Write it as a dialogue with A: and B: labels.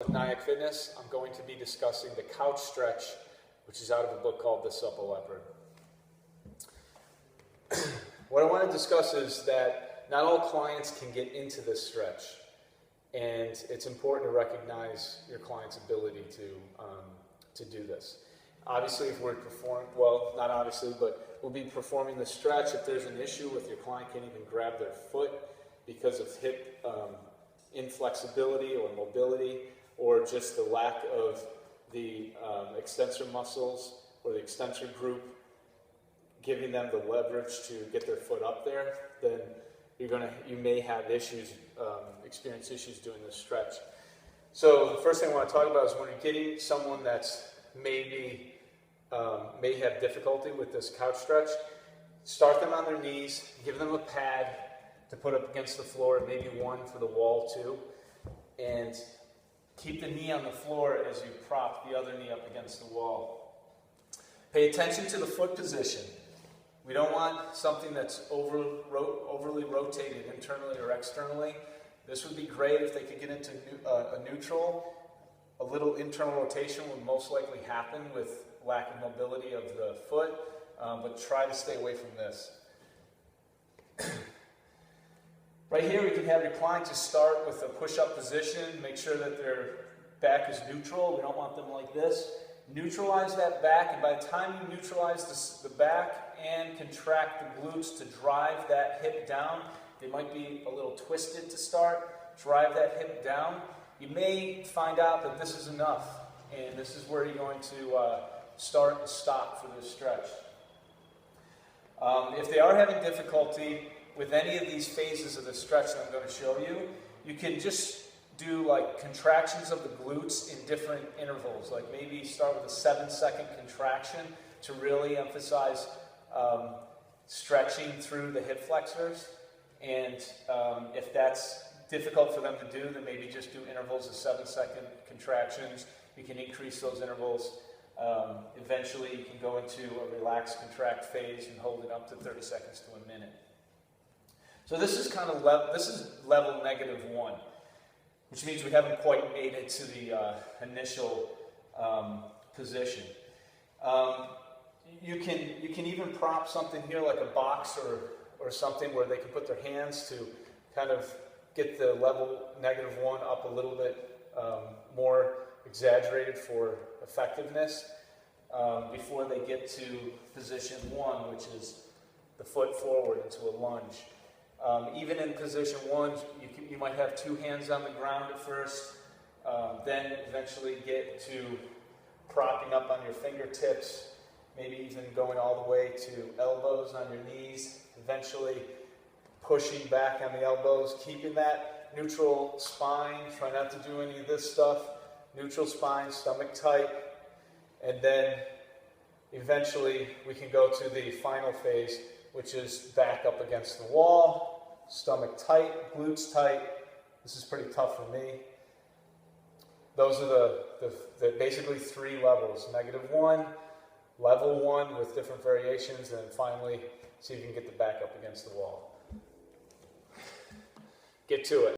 A: With Nyack Fitness, I'm going to be discussing the couch stretch, which is out of a book called The Supple Leopard. What I want to discuss is that not all clients can get into this stretch, and it's important to recognize your client's ability to do this. Obviously, if we're not obviously, but we'll be performing the stretch. If there's an issue with your client can't even grab their foot because of hip inflexibility or mobility, or just the lack of the extensor muscles or the extensor group giving them the leverage to get their foot up there, then you may have issues, experience issues doing this stretch. So the first thing I want to talk about is when you're getting someone that's may have difficulty with this couch stretch, start them on their knees, give them a pad to put up against the floor, maybe one for the wall too, and keep the knee on the floor as you prop the other knee up against the wall. Pay attention to the foot position. We don't want something that's overly rotated internally or externally. This would be great if they could get into a neutral. A little internal rotation would most likely happen with lack of mobility of the foot, but try to stay away from this. Right here, we can have your client just start with a push-up position. Make sure that their back is neutral. We don't want them like this. Neutralize that back, and by the time you neutralize the back and contract the glutes to drive that hip down, they might be a little twisted to start. Drive that hip down. You may find out that this is enough, and this is where you're going to start and stop for this stretch. If they are having difficulty with any of these phases of the stretch that I'm going to show you, you can just do like contractions of the glutes in different intervals. Like maybe start with a 7-second contraction to really emphasize stretching through the hip flexors. And if that's difficult for them to do, then maybe just do intervals of 7-second contractions. You can increase those intervals. Eventually you can go into a relaxed contract phase and hold it up to 30 seconds to a minute. So this is kind of level -1, which means we haven't quite made it to the initial position. You can even prop something here like a box or something where they can put their hands to kind of get the level -1 up a little bit more exaggerated for effectiveness before they get to position 1, which is the foot forward into a lunge. Even in position 1, you might have 2 hands on the ground at first, then eventually get to propping up on your fingertips, maybe even going all the way to elbows on your knees, eventually pushing back on the elbows, keeping that neutral spine. Try not to do any of this stuff. Neutral spine, stomach tight, and then eventually we can go to the final phase, which is back up against the wall, stomach tight, glutes tight. This is pretty tough for me. Those are the basically 3 levels: -1, level 1 with different variations, and then finally see if you can get the back up against the wall. Get to it.